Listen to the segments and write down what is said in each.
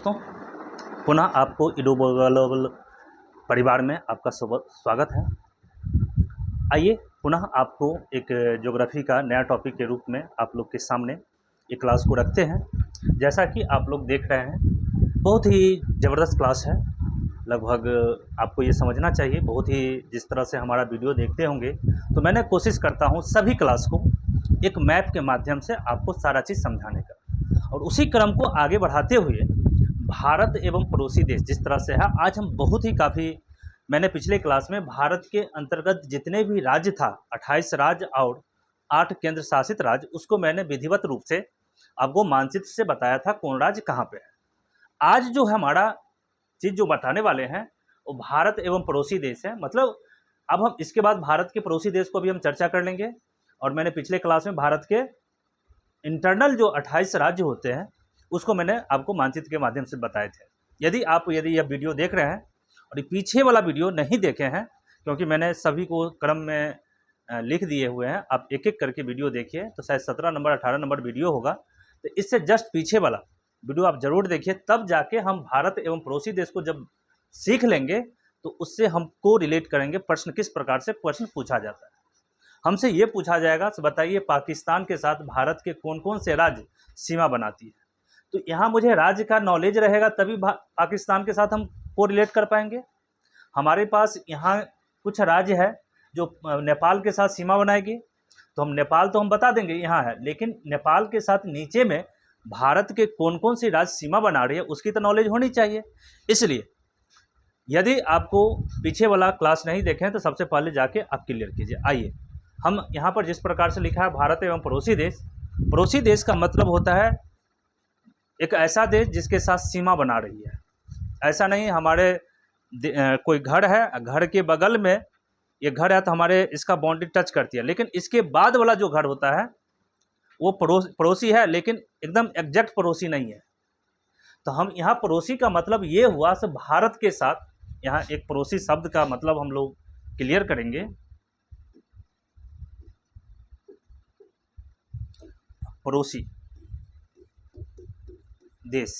दोस्तों, पुनः आपको इडोबो ग्लोबल परिवार में आपका स्वागत है। आइए पुनः आपको एक ज्योग्राफी का नया टॉपिक के रूप में आप लोग के सामने एक क्लास को रखते हैं। जैसा कि आप लोग देख रहे हैं, बहुत ही ज़बरदस्त क्लास है। लगभग आपको ये समझना चाहिए, बहुत ही जिस तरह से हमारा वीडियो देखते होंगे, तो मैंने कोशिश करता हूँ सभी क्लास को एक मैप के माध्यम से आपको सारा चीज़ समझाने का, और उसी क्रम को आगे बढ़ाते हुए भारत एवं पड़ोसी देश जिस तरह से है, आज हम बहुत ही काफ़ी, मैंने पिछले क्लास में भारत के अंतर्गत जितने भी राज्य था, 28 राज्य और 8 केंद्र शासित राज्य, उसको मैंने विधिवत रूप से आपको मानचित्र से बताया था कौन राज्य कहाँ पे है। आज जो है हमारा चीज़ जो बताने वाले हैं वो भारत एवं पड़ोसी देश है। मतलब अब हम इसके बाद भारत के पड़ोसी देश को भी हम चर्चा कर लेंगे, और मैंने पिछले क्लास में भारत के इंटरनल जो 28 राज्य होते हैं उसको मैंने आपको मानचित्र के माध्यम से बताए थे। यदि यह वीडियो देख रहे हैं और ये पीछे वाला वीडियो नहीं देखे हैं, क्योंकि मैंने सभी को क्रम में लिख दिए हुए हैं, आप एक एक करके वीडियो देखिए, तो शायद 17 नंबर 18 नंबर वीडियो होगा, तो इससे जस्ट पीछे वाला वीडियो आप ज़रूर देखिए। तब जाके हम भारत एवं पड़ोसी देश को जब सीख लेंगे तो उससे हमको रिलेट करेंगे प्रश्न, किस प्रकार से प्रश्न पूछा जाता है। हमसे ये पूछा जाएगा, बताइए पाकिस्तान के साथ भारत के कौन कौन से राज्य सीमा बनाती है। तो यहाँ मुझे राज्य का नॉलेज रहेगा तभी पाकिस्तान के साथ हम को रिलेट कर पाएंगे। हमारे पास यहाँ कुछ राज्य है जो नेपाल के साथ सीमा बनाएगी, तो हम नेपाल तो हम बता देंगे यहाँ है, लेकिन नेपाल के साथ नीचे में भारत के कौन कौन सी राज्य सीमा बना रही है उसकी तो नॉलेज होनी चाहिए। इसलिए यदि आपको पीछे वाला क्लास नहीं देखें तो सबसे पहले जाके आप क्लियर कीजिए। आइए, हम यहाँ पर जिस प्रकार से लिखा है भारत एवं पड़ोसी देश, पड़ोसी देश का मतलब होता है एक ऐसा देश जिसके साथ सीमा बना रही है। ऐसा नहीं हमारे कोई घर है, घर के बगल में ये घर है तो हमारे इसका बाउंड्री टच करती है, लेकिन इसके बाद वाला जो घर होता है वो पड़ोसी है, लेकिन एकदम एग्जैक्ट पड़ोसी नहीं है। तो हम यहाँ पड़ोसी का मतलब ये हुआ सब भारत के साथ, यहाँ एक पड़ोसी शब्द का मतलब हम लोग क्लियर करेंगे। पड़ोसी देश,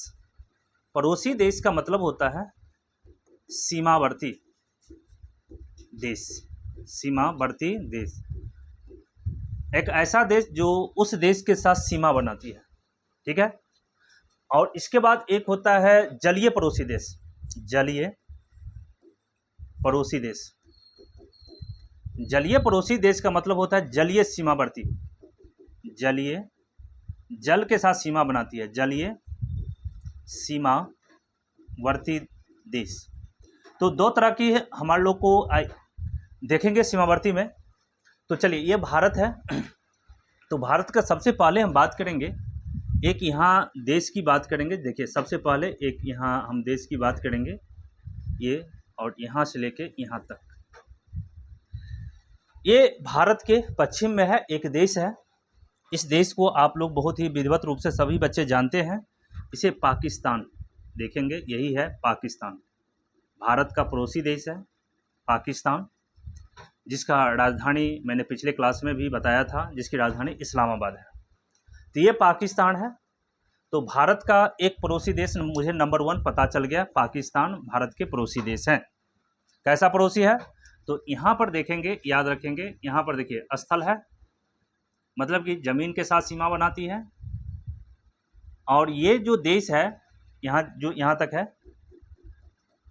पड़ोसी देश का मतलब होता है सीमावर्ती देश। सीमावर्ती देश एक ऐसा देश जो उस देश के साथ सीमा बनाती है, ठीक है। और इसके बाद एक होता है जलीय पड़ोसी देश। जलीय पड़ोसी देश, जलीय पड़ोसी देश का मतलब होता है जलीय सीमावर्ती, जलीय जल के साथ सीमा बनाती है, जलीय सीमावर्ती देश। तो दो तरह की हमारे लोग को देखेंगे सीमावर्ती में। तो चलिए, ये भारत है, तो भारत का सबसे पहले हम बात करेंगे, एक यहाँ देश की बात करेंगे। देखिए, सबसे पहले एक यहाँ हम देश की बात करेंगे, ये और यहाँ से लेके यहाँ तक। ये भारत के पश्चिम में है, एक देश है। इस देश को आप लोग बहुत ही विधिवत रूप से सभी बच्चे जानते हैं, इसे पाकिस्तान देखेंगे, यही है पाकिस्तान। भारत का पड़ोसी देश है पाकिस्तान, जिसका राजधानी मैंने पिछले क्लास में भी बताया था, जिसकी राजधानी इस्लामाबाद है। तो ये पाकिस्तान है। तो भारत का एक पड़ोसी देश मुझे नंबर 1 पता चल गया, पाकिस्तान भारत के पड़ोसी देश हैं। कैसा पड़ोसी है, तो यहाँ पर देखेंगे, याद रखेंगे, यहाँ पर देखिए स्थल है, मतलब कि ज़मीन के साथ सीमा बनाती है। और ये जो देश है यहाँ, जो यहाँ तक है,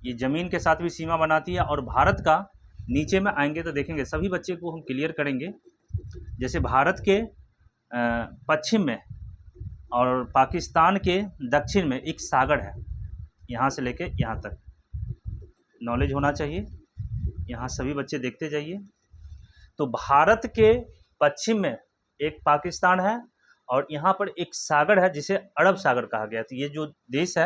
ये ज़मीन के साथ भी सीमा बनाती है। और भारत का नीचे में आएंगे तो देखेंगे, सभी बच्चे को हम क्लियर करेंगे। जैसे भारत के पश्चिम में और पाकिस्तान के दक्षिण में एक सागर है, यहाँ से लेके यहाँ तक नॉलेज होना चाहिए, यहाँ सभी बच्चे देखते जाइए। तो भारत के पश्चिम में एक पाकिस्तान है और यहाँ पर एक सागर है जिसे अरब सागर कहा गया। तो ये जो देश है,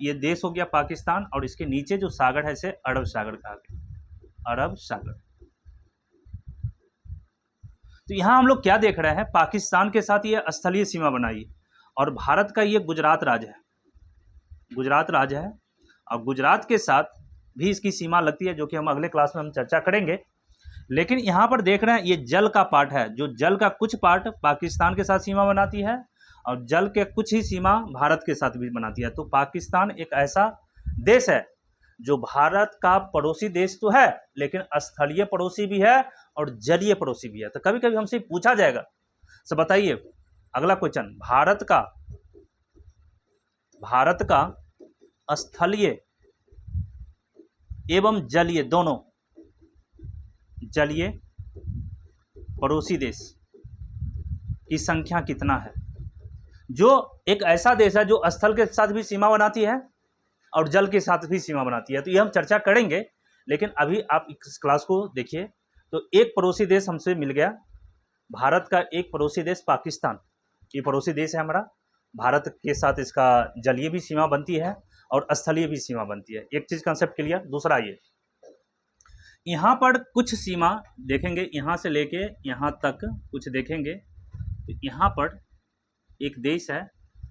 ये देश हो गया पाकिस्तान, और इसके नीचे जो सागर है इसे अरब सागर कहा गया, अरब सागर। तो यहाँ हम लोग क्या देख रहे हैं, पाकिस्तान के साथ ये स्थलीय सीमा बनाई, और भारत का ये गुजरात राज्य है, गुजरात राज्य है, और गुजरात के साथ भी इसकी सीमा लगती है, जो कि हम अगले क्लास में हम चर्चा करेंगे। लेकिन यहाँ पर देख रहे हैं ये जल का पार्ट है, जो जल का कुछ पार्ट पाकिस्तान के साथ सीमा बनाती है, और जल के कुछ ही सीमा भारत के साथ भी बनाती है। तो पाकिस्तान एक ऐसा देश है जो भारत का पड़ोसी देश तो है, लेकिन स्थलीय पड़ोसी भी है और जलीय पड़ोसी भी है। तो कभी कभी हमसे पूछा जाएगा, तो बताइए अगला क्वेश्चन, भारत का स्थलीय एवं जलीय दोनों जलीय पड़ोसी देश की संख्या कितना है? जो एक ऐसा देश है जो स्थल के साथ भी सीमा बनाती है और जल के साथ भी सीमा बनाती है। तो ये हम चर्चा करेंगे, लेकिन अभी आप इस क्लास को देखिए। तो एक पड़ोसी देश हमसे मिल गया, भारत का एक पड़ोसी देश पाकिस्तान, ये पड़ोसी देश है हमारा। भारत के साथ इसका जलीय भी सीमा बनती है और स्थलीय भी सीमा बनती है। एक चीज़ कंसेप्ट क्लियर। दूसरा, ये यहाँ पर कुछ सीमा देखेंगे, यहाँ से लेके यहाँ तक कुछ देखेंगे। तो यहाँ पर एक देश है,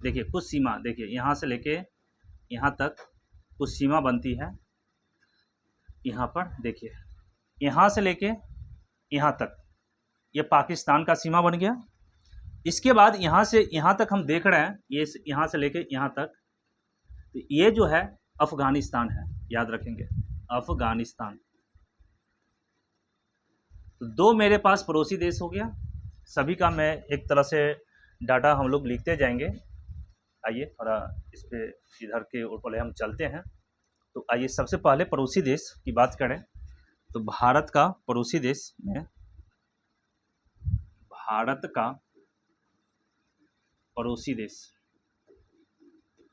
देखिए कुछ सीमा, देखिए यहाँ से लेके यहाँ तक कुछ सीमा बनती है। यहाँ पर देखिए, यहाँ से लेके यहाँ तक ये पाकिस्तान का सीमा बन गया। इसके बाद यहाँ से यहाँ तक हम देख रहे हैं, ये यहाँ से लेके यहाँ तक, तो ये जो है अफ़गानिस्तान है, याद रखेंगे अफ़गानिस्तान। तो दो मेरे पास पड़ोसी देश हो गया। सभी का मैं एक तरह से डाटा हम लोग लिखते जाएंगे। आइए थोड़ा इस पे इधर के ऊपर हम चलते हैं। तो आइए सबसे पहले पड़ोसी देश की बात करें। तो भारत का पड़ोसी देश में, भारत का पड़ोसी देश,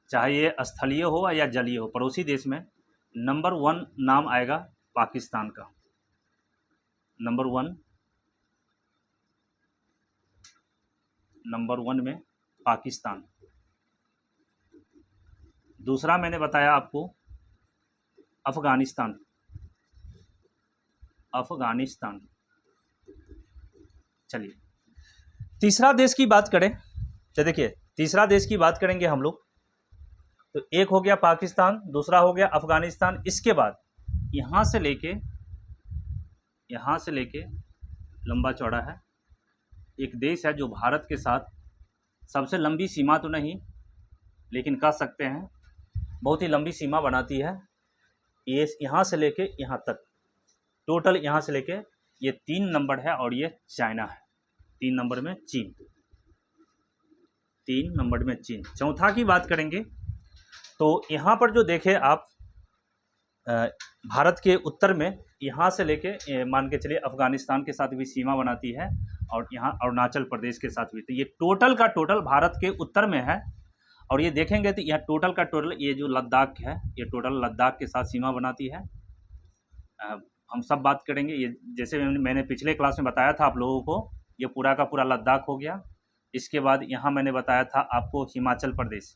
चाहे ये स्थलीय हो या जलीय हो, पड़ोसी देश में नंबर 1 नाम आएगा पाकिस्तान का। नंबर 1 में पाकिस्तान। दूसरा मैंने बताया आपको अफ़गानिस्तान। चलिए तीसरा देश की बात करें। तो देखिए तीसरा देश की बात करेंगे हम लोग। तो एक हो गया पाकिस्तान, दूसरा हो गया अफ़गानिस्तान। इसके बाद यहाँ से लेके लंबा चौड़ा है एक देश है जो भारत के साथ सबसे लंबी सीमा तो नहीं, लेकिन कह सकते हैं बहुत ही लंबी सीमा बनाती है। ये यहाँ से लेके यहाँ तक, टोटल यहाँ से लेके ये 3 नंबर है, और ये चाइना है। 3 नंबर में चीन, 3 नंबर में चीन। चौथा की बात करेंगे तो यहाँ पर जो देखें आप, भारत के उत्तर में यहाँ से लेके मान के चलिए अफ़गानिस्तान के साथ भी सीमा बनाती है, और यहाँ अरुणाचल प्रदेश के साथ भी। तो ये टोटल का टोटल भारत के उत्तर में है। और ये देखेंगे तो यह टोटल का टोटल, ये जो लद्दाख है, ये टोटल लद्दाख के साथ सीमा बनाती है। हम सब बात करेंगे। ये जैसे मैंने पिछले क्लास में बताया था आप लोगों को, ये पूरा का पूरा लद्दाख हो गया। इसके बाद यहाँ मैंने बताया था आपको हिमाचल प्रदेश,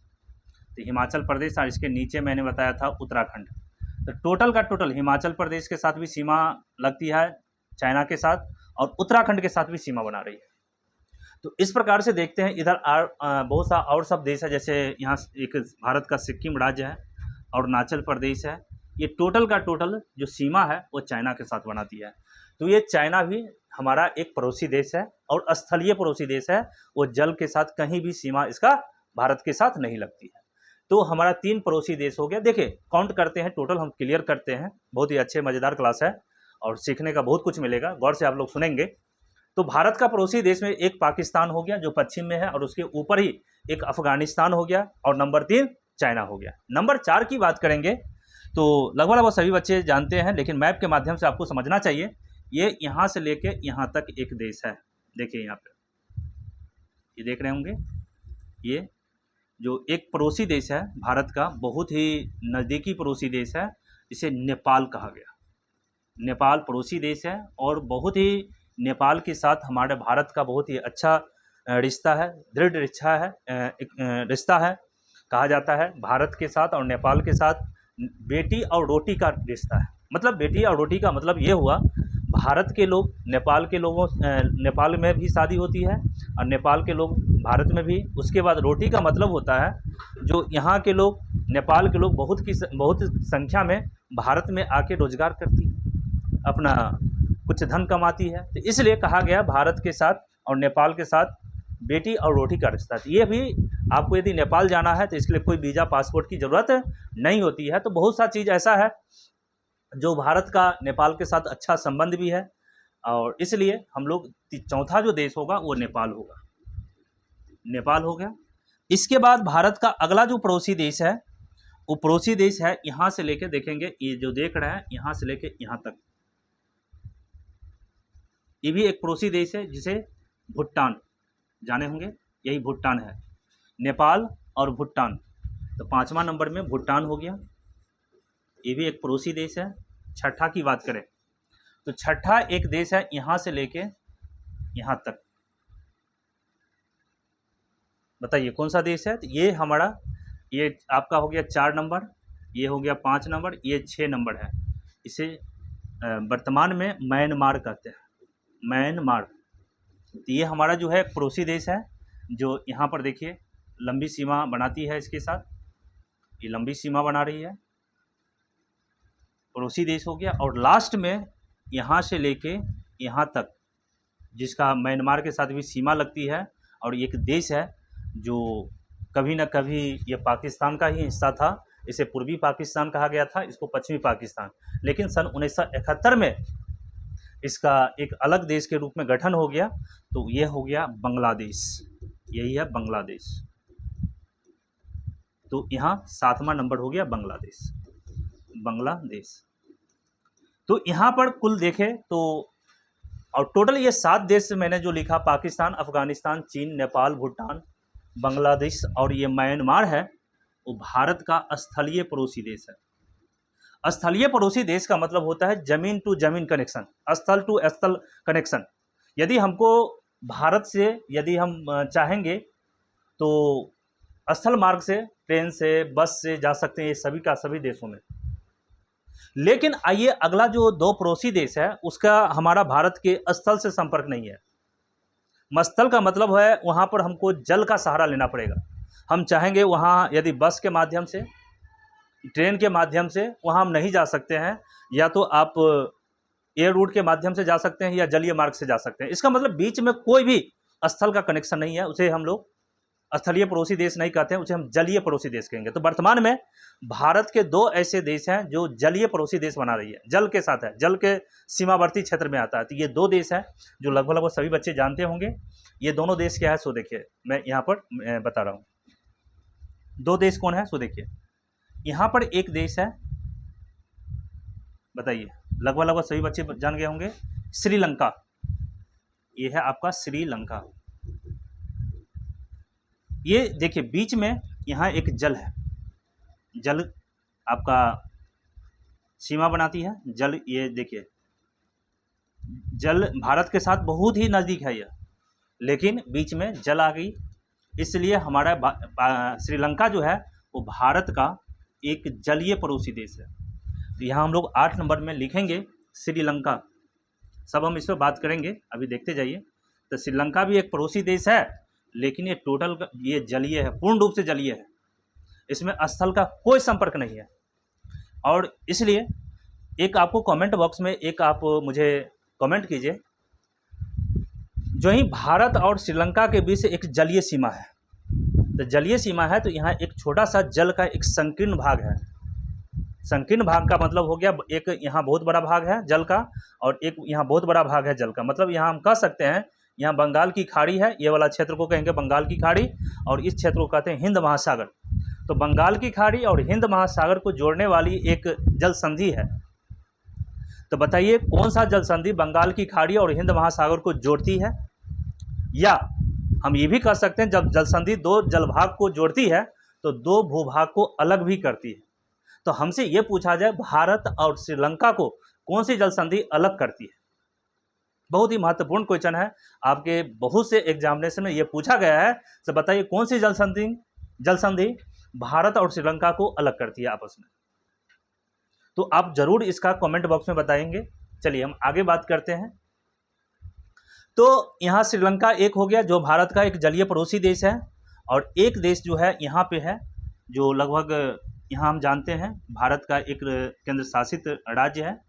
तो हिमाचल प्रदेश, और इसके नीचे मैंने बताया था उत्तराखंड। तो टोटल का टोटल हिमाचल प्रदेश के साथ भी सीमा लगती है चाइना के साथ, और उत्तराखंड के साथ भी सीमा बना रही है। तो इस प्रकार से देखते हैं। इधर बहुत सा और सब देश है, जैसे यहाँ एक भारत का सिक्किम राज्य है, अरुणाचल प्रदेश है। ये टोटल का टोटल जो सीमा है वो चाइना के साथ बनाती है। तो ये चाइना भी हमारा एक पड़ोसी देश है और स्थलीय पड़ोसी देश है। वो जल के साथ कहीं भी सीमा इसका भारत के साथ नहीं लगती है। तो हमारा 3 पड़ोसी देश हो गया। देखिए काउंट करते हैं, टोटल हम क्लियर करते हैं। बहुत ही अच्छे मज़ेदार क्लास है और सीखने का बहुत कुछ मिलेगा, गौर से आप लोग सुनेंगे। तो भारत का पड़ोसी देश में एक पाकिस्तान हो गया जो पश्चिम में है, और उसके ऊपर ही एक अफ़गानिस्तान हो गया, और नंबर 3 चाइना हो गया। नंबर 4 की बात करेंगे तो लगभग सभी बच्चे जानते हैं, लेकिन मैप के माध्यम से आपको समझना चाहिए। ये यहाँ से लेके यहाँ तक एक देश है। देखिए यहाँ पे ये देख रहे होंगे, ये जो एक पड़ोसी देश है भारत का, बहुत ही नज़दीकी पड़ोसी देश है, इसे नेपाल कहा गया। नेपाल पड़ोसी देश है, और बहुत ही नेपाल के साथ हमारे भारत का बहुत ही अच्छा रिश्ता है, दृढ़ रिश्ता है। कहा जाता है भारत के साथ और नेपाल के साथ बेटी और रोटी का रिश्ता है। मतलब बेटी और रोटी का मतलब ये हुआ, भारत के लोग नेपाल के लोगों, नेपाल में भी शादी होती है, और नेपाल के लोग भारत में भी। उसके बाद रोटी का मतलब होता है जो यहाँ के लोग, नेपाल के लोग बहुत संख्या में भारत में आके रोजगार करती है, अपना कुछ धन कमाती है। तो इसलिए कहा गया भारत के साथ और नेपाल के साथ बेटी और रोटी का रिश्ता। ये भी आपको यदि नेपाल जाना है तो इसके लिए कोई वीज़ा पासपोर्ट की ज़रूरत नहीं होती है। तो बहुत सा चीज़ ऐसा है जो भारत का नेपाल के साथ अच्छा संबंध भी है, और इसलिए हम लोग चौथा जो देश होगा वो नेपाल होगा। नेपाल हो गया। इसके बाद भारत का अगला जो पड़ोसी देश है वो पड़ोसी देश है, यहाँ से लेके देखेंगे, ये जो देख रहे हैं यहाँ से लेके यहाँ तक, ये भी एक पड़ोसी देश है जिसे भूटान जाने होंगे, यही भूटान है। नेपाल और भूटान, तो 5वां नंबर में भूटान हो गया, ये भी एक पड़ोसी देश है। छठा की बात करें तो छठा एक देश है यहाँ से लेके यहाँ तक, बताइए कौन सा देश है? तो ये हमारा, ये आपका हो गया 4 नंबर, ये हो गया 5 नंबर, ये 6 नंबर है। इसे वर्तमान में म्यांमार कहते हैं, म्यांमार। तो ये हमारा जो है पड़ोसी देश है, जो यहाँ पर देखिए लंबी सीमा बनाती है इसके साथ, ये लंबी सीमा बना रही है, पड़ोसी देश हो गया। और लास्ट में यहाँ से लेके यहाँ तक जिसका म्यांमार के साथ भी सीमा लगती है, और एक देश है जो कभी न कभी ये पाकिस्तान का ही हिस्सा था, इसे पूर्वी पाकिस्तान कहा गया था, इसको पश्चिमी पाकिस्तान, लेकिन सन 1971 में इसका एक अलग देश के रूप में गठन हो गया, तो ये हो गया बांग्लादेश, यही है बांग्लादेश। तो यहाँ 7वां नंबर हो गया बांग्लादेश, बांग्लादेश। तो यहाँ पर कुल देखें तो, और टोटल ये 7 देश मैंने जो लिखा, पाकिस्तान, अफगानिस्तान, चीन, नेपाल, भूटान, बांग्लादेश और ये म्यांमार है, वो भारत का स्थलीय पड़ोसी देश है। स्थलीय पड़ोसी देश का मतलब होता है जमीन टू जमीन कनेक्शन, स्थल टू स्थल कनेक्शन। यदि हमको भारत से यदि हम चाहेंगे तो स्थल मार्ग से, ट्रेन से, बस से जा सकते हैं, ये सभी का सभी देशों में। लेकिन आइए अगला जो 2 पड़ोसी देश है उसका हमारा भारत के स्थल से संपर्क नहीं है। मस्तल का मतलब है वहाँ पर हमको जल का सहारा लेना पड़ेगा। हम चाहेंगे वहाँ यदि बस के माध्यम से, ट्रेन के माध्यम से वहाँ हम नहीं जा सकते हैं, या तो आप एयर रूट के माध्यम से जा सकते हैं या जलीय मार्ग से जा सकते हैं। इसका मतलब बीच में कोई भी स्थल का कनेक्शन नहीं है, उसे हम लोग स्थलीय पड़ोसी देश नहीं कहते हैं, उसे हम जलीय पड़ोसी देश कहेंगे। तो वर्तमान में भारत के 2 ऐसे देश हैं जो जलीय पड़ोसी देश बना रही है, जल के साथ है, जल के सीमावर्ती क्षेत्र में आता है। तो ये 2 देश हैं जो लगभग सभी बच्चे जानते होंगे। ये दोनों देश क्या है सो देखिए, मैं यहाँ पर बता रहा हूँ 2 देश कौन है सो देखिए। यहाँ पर एक देश है, बताइए, लगभग सभी बच्चे जान गए होंगे, श्रीलंका। ये है आपका श्रीलंका। ये देखिए बीच में यहाँ एक जल है, जल आपका सीमा बनाती है, जल, ये देखिए जल भारत के साथ बहुत ही नज़दीक है यह, लेकिन बीच में जल आ गई, इसलिए हमारा श्रीलंका जो है वो भारत का एक जलीय पड़ोसी देश है। तो यहाँ हम लोग 8 नंबर में लिखेंगे श्रीलंका। सब हम इस पर बात करेंगे, अभी देखते जाइए। तो श्रीलंका भी एक पड़ोसी देश है, लेकिन ये टोटल ये जलीय है, पूर्ण रूप से जलीय है, इसमें स्थल का कोई संपर्क नहीं है। और इसलिए एक आपको कमेंट बॉक्स में एक आप मुझे कमेंट कीजिए, जो ही भारत और श्रीलंका के बीच एक जलीय सीमा है, तो जलीय सीमा है तो यहाँ एक छोटा सा जल का एक संकीर्ण भाग है। संकीर्ण भाग का मतलब हो गया एक यहाँ बहुत बड़ा भाग है जल का, और एक यहाँ बहुत बड़ा भाग है जल का। मतलब यहाँ हम कह सकते हैं यहाँ बंगाल की खाड़ी है, ये वाला क्षेत्र को कहेंगे बंगाल की खाड़ी, और इस क्षेत्र को कहते हैं हिंद महासागर। तो बंगाल की खाड़ी और हिंद महासागर को जोड़ने वाली एक जल संधि है। तो बताइए कौन सा जल संधि बंगाल की खाड़ी और हिंद महासागर को जोड़ती है? या हम ये भी कह सकते हैं जब जल संधि 2 जलभाग को जोड़ती है तो 2 भूभाग को अलग भी करती है। तो हमसे ये पूछा जाए भारत और श्रीलंका को कौन सी जल संधि अलग करती है? बहुत ही महत्वपूर्ण क्वेश्चन है, आपके बहुत से एग्जामिनेशन में ये पूछा गया है। तो बताइए कौन सी जल संधि भारत और श्रीलंका को अलग करती है आपस में? तो आप जरूर इसका कमेंट बॉक्स में बताएंगे। चलिए हम आगे बात करते हैं। तो यहाँ श्रीलंका एक हो गया जो भारत का एक जलीय पड़ोसी देश है, और एक देश जो है यहाँ पे है जो लगभग यहाँ हम जानते हैं भारत का एक केंद्र शासित राज्य है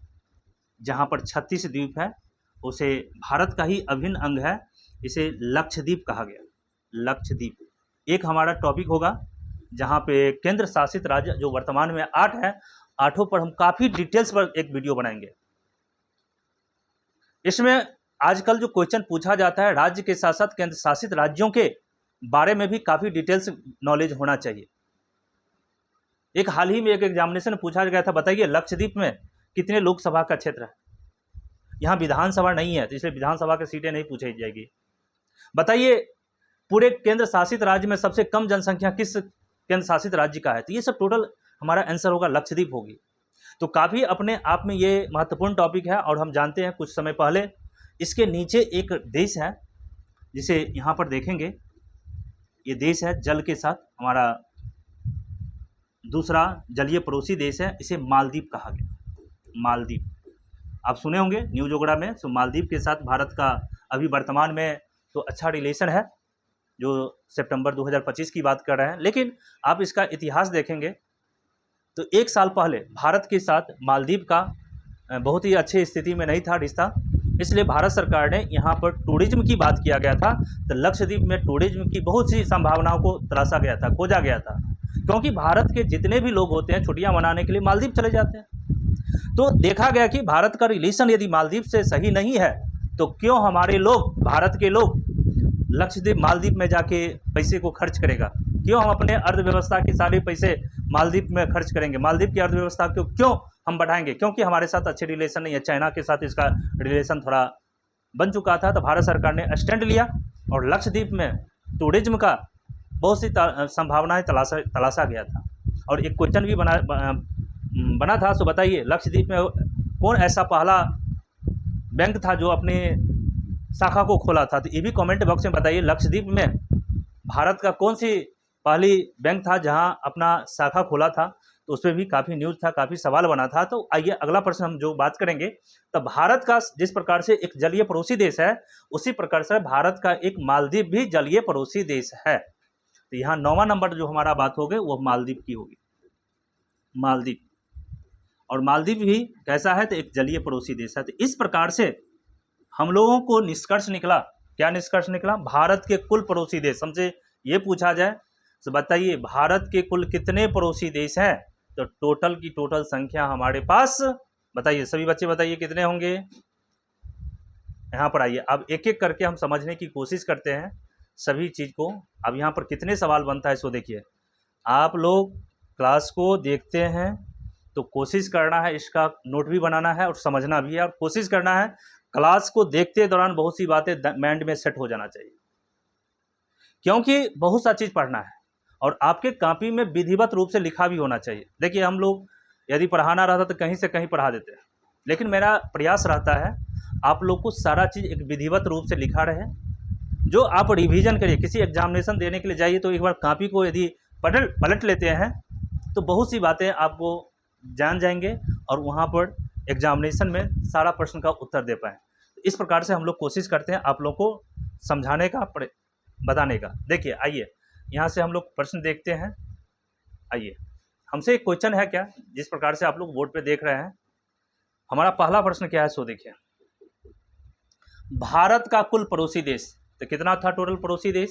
जहाँ पर 36 द्वीप है, उसे भारत का ही अभिन्न अंग है, इसे लक्षद्वीप कहा गया। लक्षद्वीप एक हमारा टॉपिक होगा, जहाँ पे केंद्र शासित राज्य जो वर्तमान में 8 है, 8 पर हम काफ़ी डिटेल्स पर एक वीडियो बनाएंगे। इसमें आजकल जो क्वेश्चन पूछा जाता है राज्य के साथ साथ केंद्र शासित राज्यों के बारे में भी काफ़ी डिटेल्स नॉलेज होना चाहिए। एक हाल ही में एक एग्जामिनेशन पूछा गया था, बताइए लक्षद्वीप में कितने लोकसभा का क्षेत्र है। यहाँ विधानसभा नहीं है तो इसलिए विधानसभा की सीटें नहीं पूछी जाएगी। बताइए पूरे केंद्र शासित राज्य में सबसे कम जनसंख्या किस केंद्र शासित राज्य का है, तो ये सब टोटल हमारा आंसर होगा लक्षद्वीप होगी। तो काफ़ी अपने आप में ये महत्वपूर्ण टॉपिक है। और हम जानते हैं कुछ समय पहले इसके नीचे एक देश है जिसे यहाँ पर देखेंगे, ये देश है जल के साथ हमारा दूसरा जलीय पड़ोसी देश है, इसे मालदीव कहा गया। मालदीव आप सुने होंगे न्यूज वगैरह में। तो मालदीव के साथ भारत का अभी वर्तमान में तो अच्छा रिलेशन है, जो सितंबर 2025 की बात कर रहे हैं। लेकिन आप इसका इतिहास देखेंगे तो 1 साल पहले भारत के साथ मालदीव का बहुत ही अच्छी स्थिति में नहीं था रिश्ता, इसलिए भारत सरकार ने यहाँ पर टूरिज्म की बात किया गया था। तो लक्षद्वीप में टूरिज्म की बहुत सी संभावनाओं को तलाशा गया था, खोजा गया था, क्योंकि भारत के जितने भी लोग होते हैं छुट्टियाँ मनाने के लिए मालदीव चले जाते हैं। तो देखा गया कि भारत का रिलेशन यदि मालदीव से सही नहीं है तो क्यों हमारे लोग, भारत के लोग लक्षद्वीप मालदीव में जाके पैसे को खर्च करेगा, क्यों हम अपने अर्थव्यवस्था के सारे पैसे मालदीव में खर्च करेंगे, मालदीव की अर्थव्यवस्था को क्यों हम बढ़ाएंगे, क्योंकि हमारे साथ अच्छे रिलेशन नहीं है। चाइना के साथ इसका रिलेशन थोड़ा बन चुका था, तो भारत सरकार ने स्टैंड लिया और लक्षद्वीप में टूरिज्म का बहुत सी संभावनाएं तलाशा गया था। और एक क्वेश्चन भी बना था। सो बताइए लक्षद्वीप में कौन ऐसा पहला बैंक था जो अपने शाखा को खोला था, तो ये भी कमेंट बॉक्स में बताइए। लक्षद्वीप में भारत का कौन सी पहली बैंक था जहां अपना शाखा खोला था, तो उस पर भी काफ़ी न्यूज़ था, काफ़ी सवाल बना था। तो आइए अगला प्रश्न हम जो बात करेंगे, तो भारत का जिस प्रकार से एक जलीय पड़ोसी देश है, उसी प्रकार से भारत का एक मालदीव भी जलीय पड़ोसी देश है। तो यहाँ 9वां नंबर जो हमारा बात होगी वो मालदीव की होगी, मालदीव। और मालदीव भी कैसा है, तो एक जलीय पड़ोसी देश है। तो इस प्रकार से हम लोगों को निष्कर्ष निकला, क्या निष्कर्ष निकला, भारत के कुल पड़ोसी देश हमसे ये पूछा जाए तो बताइए भारत के कुल कितने पड़ोसी देश हैं, तो टोटल की टोटल संख्या हमारे पास बताइए, सभी बच्चे बताइए कितने होंगे। यहाँ पर आइए अब एक एक करके हम समझने की कोशिश करते हैं सभी चीज़ को। अब यहाँ पर कितने सवाल बनता है सो देखिए, आप लोग क्लास को देखते हैं तो कोशिश करना है, इसका नोट भी बनाना है और समझना भी है, और कोशिश करना है क्लास को देखते दौरान बहुत सी बातें माइंड में सेट हो जाना चाहिए, क्योंकि बहुत सा चीज़ पढ़ना है और आपके कॉपी में विधिवत रूप से लिखा भी होना चाहिए। देखिए हम लोग यदि पढ़ाना रहता तो कहीं से कहीं पढ़ा देते हैं, लेकिन मेरा प्रयास रहता है आप लोग को सारा चीज़ एक विधिवत रूप से लिखा रहे, जो आप रिवीजन करिए। किसी एग्जामिनेशन देने के लिए जाइए तो एक बार कॉपी को यदि पलट लेते हैं तो बहुत सी बातें आपको जान जाएंगे और वहाँ पर एग्जामिनेशन में सारा प्रश्न का उत्तर दे पाएँ। इस प्रकार से हम लोग कोशिश करते हैं आप लोग को समझाने का, बताने का। देखिए आइए यहाँ से हम लोग प्रश्न देखते हैं। आइए हमसे एक क्वेश्चन है क्या, जिस प्रकार से आप लोग बोर्ड पे देख रहे हैं, हमारा पहला प्रश्न क्या है सो देखिए, भारत का कुल पड़ोसी देश तो कितना था टोटल पड़ोसी देश,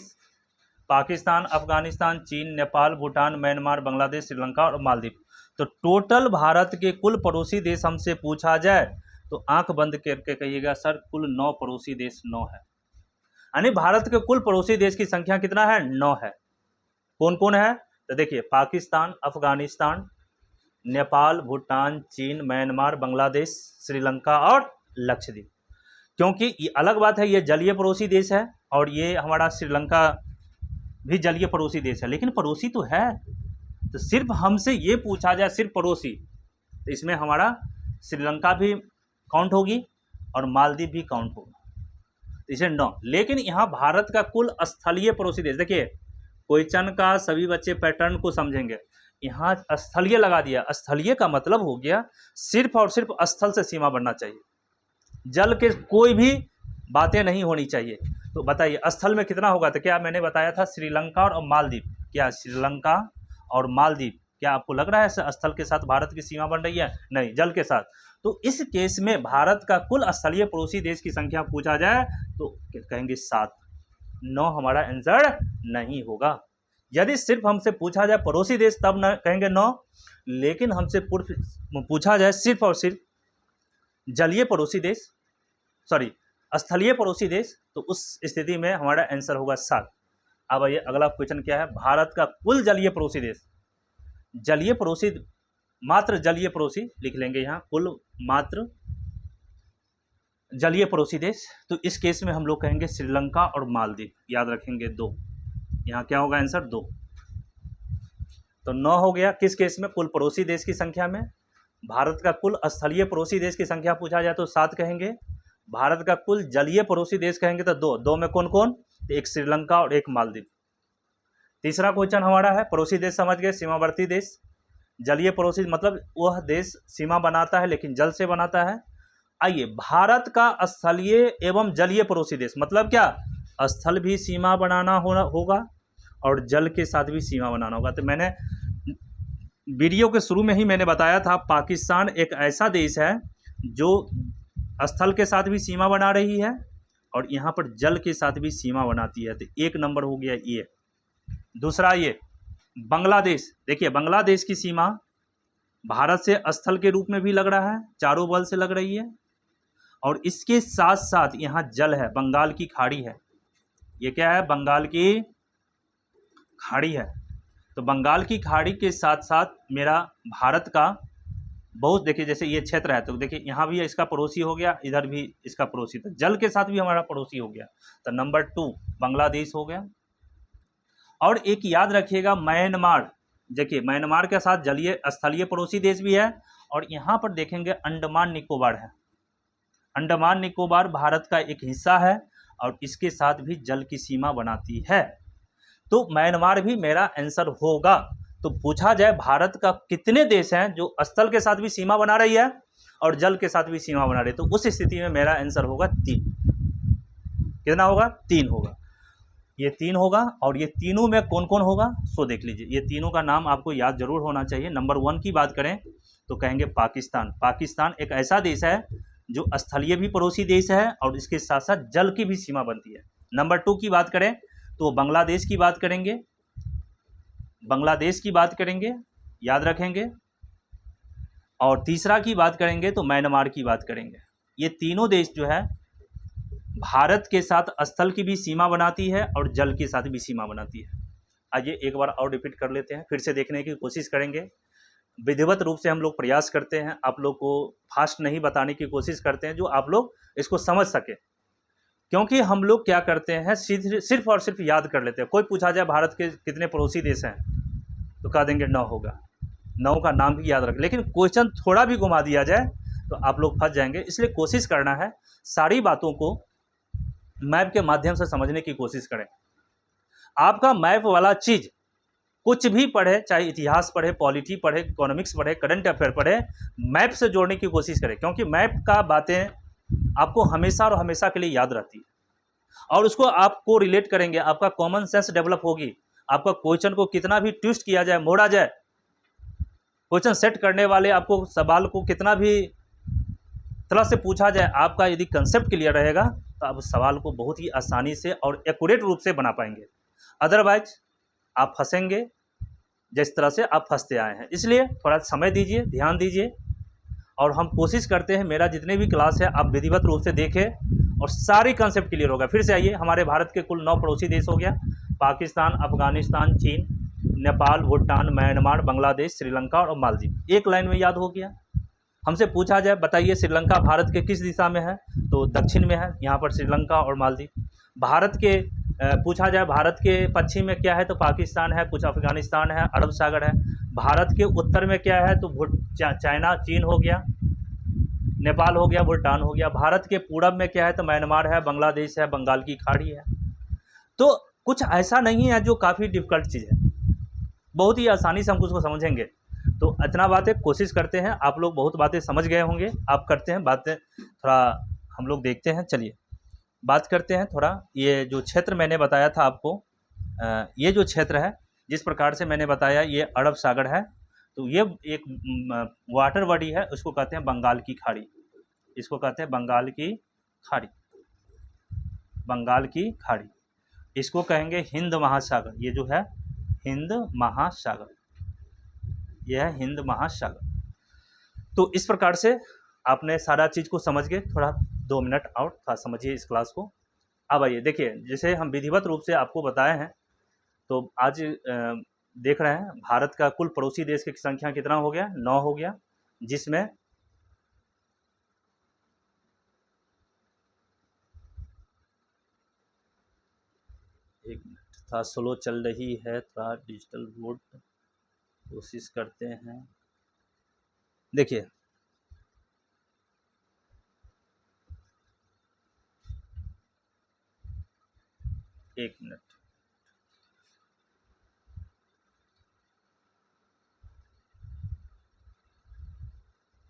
पाकिस्तान, अफगानिस्तान, चीन, नेपाल, भूटान, म्यांमार, बांग्लादेश, श्रीलंका और मालदीव। तो टोटल भारत के कुल पड़ोसी देश हमसे पूछा जाए तो आंख बंद करके कहिएगा सर कुल 9 पड़ोसी देश 9 है, यानी भारत के कुल पड़ोसी देश की संख्या कितना है, 9 है। कौन कौन है, तो देखिए पाकिस्तान, अफगानिस्तान, नेपाल, भूटान, चीन, म्यांमार, बांग्लादेश, श्रीलंका और लक्षद्वीप। क्योंकि ये अलग बात है, ये जलीय पड़ोसी देश है और ये हमारा श्रीलंका भी जलीय पड़ोसी देश है, लेकिन पड़ोसी तो है। तो सिर्फ हमसे ये पूछा जाए सिर्फ पड़ोसी, तो इसमें हमारा श्रीलंका भी काउंट होगी और मालदीव भी काउंट होगा, तो इसे 9। लेकिन यहाँ भारत का कुल स्थलीय पड़ोसी देश, देखिए क्वेश्चन का सभी बच्चे पैटर्न को समझेंगे। यहाँ स्थलीय लगा दिया, स्थलीय का मतलब हो गया सिर्फ और सिर्फ स्थल से सीमा बढ़ना चाहिए, जल के कोई भी बातें नहीं होनी चाहिए। तो बताइए स्थल में कितना होगा, तो क्या मैंने बताया था श्रीलंका और मालदीव, क्या श्रीलंका और मालदीव, क्या आपको लग रहा है स्थल के साथ भारत की सीमा बन रही है, नहीं जल के साथ। तो इस केस में भारत का कुल स्थलीय पड़ोसी देश की संख्या पूछा जाए तो कहेंगे 7। 9 हमारा आंसर नहीं होगा। यदि सिर्फ हमसे पूछा जाए पड़ोसी देश तब न कहेंगे 9, लेकिन हमसे पूछा जाए सिर्फ और सिर्फ जलीय पड़ोसी देश, सॉरी स्थलीय पड़ोसी देश, तो उस स्थिति में हमारा आंसर होगा 7। अब आइए अगला क्वेश्चन क्या है, भारत का कुल जलीय पड़ोसी देश, जलीय पड़ोसी, मात्र जलीय पड़ोसी लिख लेंगे यहाँ, कुल मात्र जलीय पड़ोसी देश, तो इस केस में हम लोग कहेंगे श्रीलंका और मालदीव, याद रखेंगे 2, यहाँ क्या होगा आंसर 2। तो 9 हो गया किस केस में, कुल पड़ोसी देश की संख्या में। भारत का कुल स्थलीय पड़ोसी देश की संख्या पूछा जाए तो 7 कहेंगे। भारत का कुल जलीय पड़ोसी देश कहेंगे तो 2, 2 में कौन कौन, एक श्रीलंका और एक मालदीव। तीसरा क्वेश्चन हमारा है, पड़ोसी देश समझ गए, सीमावर्ती देश, जलीय पड़ोसी मतलब वह देश सीमा बनाता है लेकिन जल से बनाता है। आइए भारत का स्थलीय एवं जलीय पड़ोसी देश मतलब क्या, स्थल भी सीमा बनाना होगा और जल के साथ भी सीमा बनाना होगा। तो मैंने वीडियो के शुरू में ही मैंने बताया था, पाकिस्तान एक ऐसा देश है जो स्थल के साथ भी सीमा बना रही है और यहाँ पर जल के साथ भी सीमा बनाती है, तो 1 नंबर हो गया ये। दूसरा ये बांग्लादेश, देखिए बांग्लादेश की सीमा भारत से स्थल के रूप में भी लग रहा है, चारों बल से लग रही है, और इसके साथ साथ यहाँ जल है, बंगाल की खाड़ी है। ये क्या है, बंगाल की खाड़ी है। तो बंगाल की खाड़ी के साथ साथ मेरा भारत का बहुत, देखिए जैसे ये क्षेत्र है तो देखिए यहाँ भी इसका पड़ोसी हो गया, इधर भी इसका पड़ोसी, तो जल के साथ भी हमारा पड़ोसी हो गया। तो नंबर 2 बांग्लादेश हो गया। और एक याद रखिएगा म्यांमार, देखिए म्यांमार के साथ जलीय स्थलीय पड़ोसी देश भी है, और यहाँ पर देखेंगे अंडमान निकोबार है। अंडमान निकोबार भारत का एक हिस्सा है और इसके साथ भी जल की सीमा बनाती है, तो म्यांमार भी मेरा आंसर होगा। तो पूछा जाए भारत का कितने देश हैं जो स्थल के साथ भी सीमा बना रही है और जल के साथ भी सीमा बना रही है, तो उस स्थिति में मेरा आंसर होगा 3। कितना होगा, 3 होगा, ये 3 होगा। और ये तीनों में कौन कौन होगा सो देख लीजिए, ये तीनों का नाम आपको याद जरूर होना चाहिए। नंबर 1 की बात करें तो कहेंगे पाकिस्तान। पाकिस्तान एक ऐसा देश है जो स्थलीय भी पड़ोसी देश है और इसके साथ साथ जल की भी सीमा बनती है। नंबर 2 की बात करें तो बांग्लादेश की बात करेंगे, बांग्लादेश की बात करेंगे, याद रखेंगे। और तीसरा की बात करेंगे तो म्यांमार की बात करेंगे। ये तीनों देश जो है भारत के साथ स्थल की भी सीमा बनाती है और जल के साथ भी सीमा बनाती है। आइए एक बार और रिपीट कर लेते हैं, फिर से देखने की कोशिश करेंगे। विधिवत रूप से हम लोग प्रयास करते हैं, आप लोग को फास्ट नहीं बताने की कोशिश करते हैं जो आप लोग इसको समझ सके, क्योंकि हम लोग क्या करते हैं सिर्फ और सिर्फ याद कर लेते हैं। कोई पूछा जाए भारत के कितने पड़ोसी देश हैं तो कह देंगे 9 होगा, 9 का नाम भी याद रख, लेकिन क्वेश्चन थोड़ा भी घुमा दिया जाए तो आप लोग फंस जाएंगे। इसलिए कोशिश करना है सारी बातों को मैप के माध्यम से समझने की कोशिश करें। आपका मैप वाला चीज़ कुछ भी पढ़े, चाहे इतिहास पढ़े, पॉलिटी पढ़े, इकोनॉमिक्स पढ़े, करंट अफेयर पढ़े, मैप से जोड़ने की कोशिश करें, क्योंकि मैप का बातें आपको हमेशा और हमेशा के लिए याद रहती है और उसको आपको रिलेट करेंगे, आपका कॉमन सेंस डेवलप होगी। आपका क्वेश्चन को कितना भी ट्विस्ट किया जाए, मोड़ा जाए, क्वेश्चन सेट करने वाले आपको सवाल को कितना भी तरह से पूछा जाए, आपका यदि कंसेप्ट क्लियर रहेगा तो आप उस सवाल को बहुत ही आसानी से और एक्यूरेट रूप से बना पाएंगे। अदरवाइज आप फंसेंगे जिस तरह से आप फंसते आए हैं। इसलिए थोड़ा समय दीजिए, ध्यान दीजिए, और हम कोशिश करते हैं मेरा जितने भी क्लास है आप विधिवत रूप से देखें और सारी कंसेप्ट क्लियर होगा। फिर से आइए, हमारे भारत के कुल 9 पड़ोसी देश हो गया, पाकिस्तान, अफगानिस्तान, चीन, नेपाल, भूटान, म्यांमार, बांग्लादेश, श्रीलंका और मालदीव। एक लाइन में याद हो गया। हमसे पूछा जाए बताइए श्रीलंका भारत के किस दिशा में है, तो दक्षिण में है, यहाँ पर श्रीलंका और मालदीव। भारत के पूछा जाए भारत के पश्चिम में क्या है, तो पाकिस्तान है, कुछ अफगानिस्तान है, अरब सागर है। भारत के उत्तर में क्या है, तो चाइना, चीन हो गया, नेपाल हो गया, भूटान हो गया। भारत के पूरब में क्या है, तो म्यांमार है, बांग्लादेश है, बंगाल की खाड़ी है। तो कुछ ऐसा नहीं है जो काफ़ी डिफिकल्ट चीज़ है, बहुत ही आसानी से हम उसको समझेंगे। तो इतना बातें कोशिश करते हैं, आप लोग बहुत बातें समझ गए होंगे। आप करते हैं बातें, थोड़ा हम लोग देखते हैं। चलिए बात करते हैं थोड़ा, ये जो क्षेत्र मैंने बताया था आपको, ये जो क्षेत्र है जिस प्रकार से मैंने बताया, ये अरब सागर है, तो ये एक वाटर बॉडी है, उसको कहते हैं बंगाल की खाड़ी। इसको कहते हैं बंगाल की खाड़ी, बंगाल की खाड़ी। इसको कहेंगे हिंद महासागर। ये जो है हिंद महासागर, यह है हिंद महासागर। तो इस प्रकार से आपने सारा चीज़ को समझ के थोड़ा 2 मिनट और थोड़ा समझिए इस क्लास को। अब आइए देखिए, जैसे हम विधिवत रूप से आपको बताए हैं, तो आज देख रहे हैं भारत का कुल पड़ोसी देश की संख्या कितना हो गया, 9 हो गया, जिसमें एक मिनट थोड़ा स्लो चल रही है, थोड़ा डिजिटल बोर्ड कोशिश करते हैं। देखिए एक मिनट,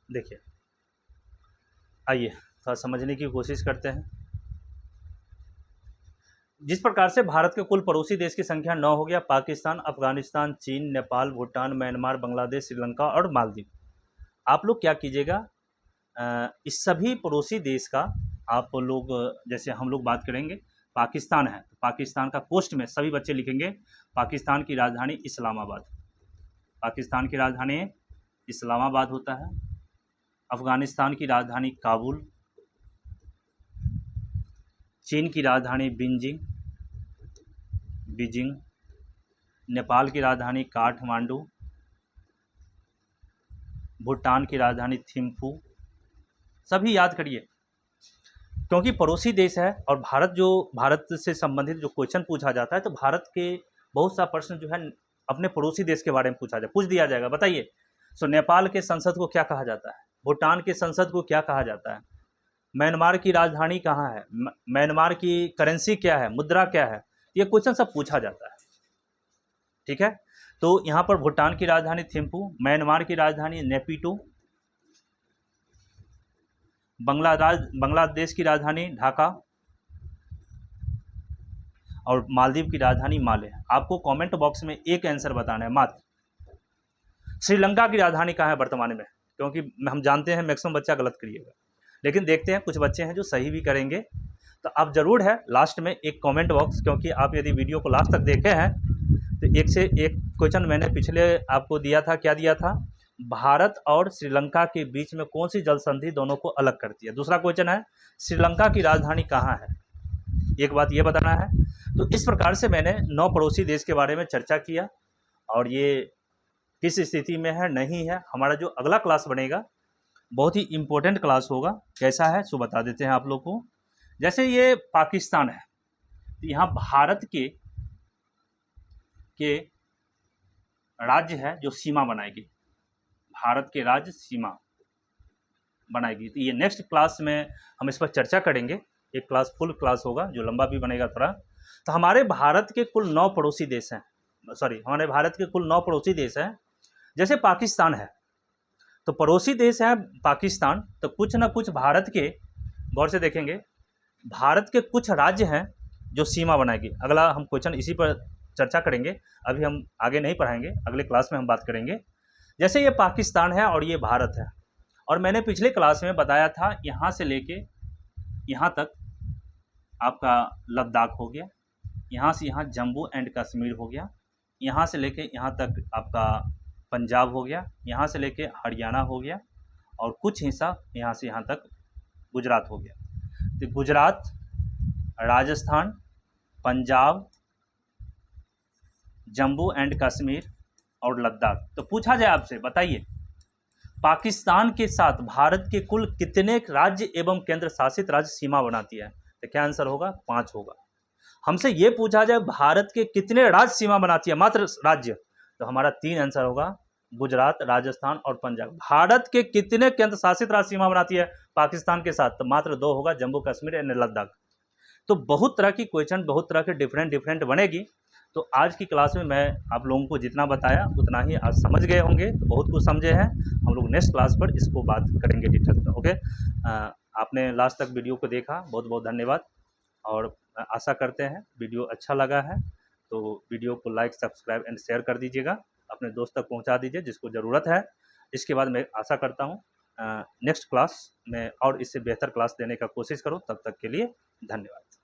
देखिए आइए थोड़ा समझने की कोशिश करते हैं। जिस प्रकार से भारत के कुल पड़ोसी देश की संख्या 9 हो गया, पाकिस्तान, अफगानिस्तान, चीन, नेपाल, भूटान, म्यांमार, बांग्लादेश, श्रीलंका और मालदीव। आप लोग क्या कीजिएगा, इस सभी पड़ोसी देश का आप लोग, जैसे हम लोग बात करेंगे पाकिस्तान है, तो पाकिस्तान का पोस्ट में सभी बच्चे लिखेंगे पाकिस्तान की राजधानी इस्लामाबाद। पाकिस्तान की राजधानी इस्लामाबाद होता है। अफगानिस्तान की राजधानी काबुल, चीन की राजधानी बीजिंग, नेपाल की राजधानी काठमांडू, भूटान की राजधानी थिम्पू। सभी याद करिए, क्योंकि पड़ोसी देश है और भारत से संबंधित जो क्वेश्चन पूछा जाता है, तो भारत के बहुत सा प्रश्न जो है अपने पड़ोसी देश के बारे में पूछ दिया जाएगा। बताइए, सो नेपाल के संसद को क्या कहा जाता है, भूटान के संसद को क्या कहा जाता है, म्यांमार की राजधानी कहाँ है, म्यांमार की करेंसी क्या है, मुद्रा क्या है, ये क्वेश्चन सब पूछा जाता है। ठीक है, तो यहाँ पर भूटान की राजधानी थिम्पू, म्यांमार की राजधानी नेपिटो, बांग्लादेश की राजधानी ढाका और मालदीव की राजधानी माले। आपको कमेंट बॉक्स में एक आंसर बताना है मात्र। श्रीलंका की राजधानी कहाँ है वर्तमान में, क्योंकि हम जानते हैं मैक्सिमम बच्चा गलत करिएगा, लेकिन देखते हैं कुछ बच्चे हैं जो सही भी करेंगे। तो आप ज़रूर है लास्ट में एक कमेंट बॉक्स, क्योंकि आप यदि वीडियो को लास्ट तक देखे हैं तो एक से एक क्वेश्चन मैंने पिछले आपको दिया था, क्या दिया था, भारत और श्रीलंका के बीच में कौन सी जल संधि दोनों को अलग करती है। दूसरा क्वेश्चन है श्रीलंका की राजधानी कहाँ है, एक बात ये बताना है। तो इस प्रकार से मैंने 9 पड़ोसी देश के बारे में चर्चा किया, और ये किस स्थिति में है नहीं है। हमारा जो अगला क्लास बनेगा बहुत ही इम्पोर्टेंट क्लास होगा। कैसा है सो बता देते हैं आप लोग को। जैसे ये पाकिस्तान है, तो यहाँ भारत के राज्य है जो सीमा बनाएगी, भारत के राज्य सीमा बनाएगी। तो ये नेक्स्ट क्लास में हम इस पर चर्चा करेंगे। एक क्लास फुल क्लास होगा जो लंबा भी बनेगा थोड़ा। तो हमारे भारत के कुल 9 पड़ोसी देश हैं, हमारे भारत के कुल 9 पड़ोसी देश हैं। जैसे पाकिस्तान है तो पड़ोसी देश है पाकिस्तान, तो कुछ ना कुछ भारत के, गौर से देखेंगे, भारत के कुछ राज्य हैं जो सीमा बनाएगी। अगला हम क्वेश्चन इसी पर चर्चा करेंगे, अभी हम आगे नहीं पढ़ाएंगे, अगले क्लास में हम बात करेंगे। जैसे ये पाकिस्तान है और ये भारत है, और मैंने पिछले क्लास में बताया था यहाँ से लेके यहाँ तक आपका लद्दाख हो गया, यहाँ से यहाँ जम्मू एंड कश्मीर हो गया, यहाँ से लेके यहाँ तक आपका पंजाब हो गया, यहाँ से लेके हरियाणा हो गया, और कुछ हिस्सा यहाँ से यहाँ तक गुजरात हो गया। तो गुजरात, राजस्थान, पंजाब, जम्मू एंड कश्मीर और लद्दाख। तो पूछा जाए आपसे, बताइए पाकिस्तान के साथ भारत के कुल कितने राज्य एवं केंद्र शासित राज्य सीमा बनाती है, तो क्या आंसर होगा, 5 होगा। हमसे ये पूछा जाए भारत के कितने राज्य सीमा बनाती है, मात्र राज्य, तो हमारा 3 आंसर होगा, गुजरात, राजस्थान और पंजाब। भारत के कितने केंद्र शासित राज्य सीमा बनाती है पाकिस्तान के साथ, तो मात्र 2 होगा, जम्मू कश्मीर एंड लद्दाख। तो बहुत तरह की क्वेश्चन, बहुत तरह के डिफरेंट बनेगी। तो आज की क्लास में मैं आप लोगों को जितना बताया उतना ही आज समझ गए होंगे, तो बहुत कुछ समझे हैं। हम लोग नेक्स्ट क्लास पर इसको बात करेंगे डिटेल में। ओके, आपने लास्ट तक वीडियो को देखा, बहुत बहुत धन्यवाद। और आशा करते हैं वीडियो अच्छा लगा है तो वीडियो को लाइक, सब्सक्राइब एंड शेयर कर दीजिएगा, अपने दोस्त तक पहुंचा दीजिए जिसको ज़रूरत है। इसके बाद मैं आशा करता हूं नेक्स्ट क्लास में और इससे बेहतर क्लास देने का कोशिश करूं। तब तक के लिए धन्यवाद।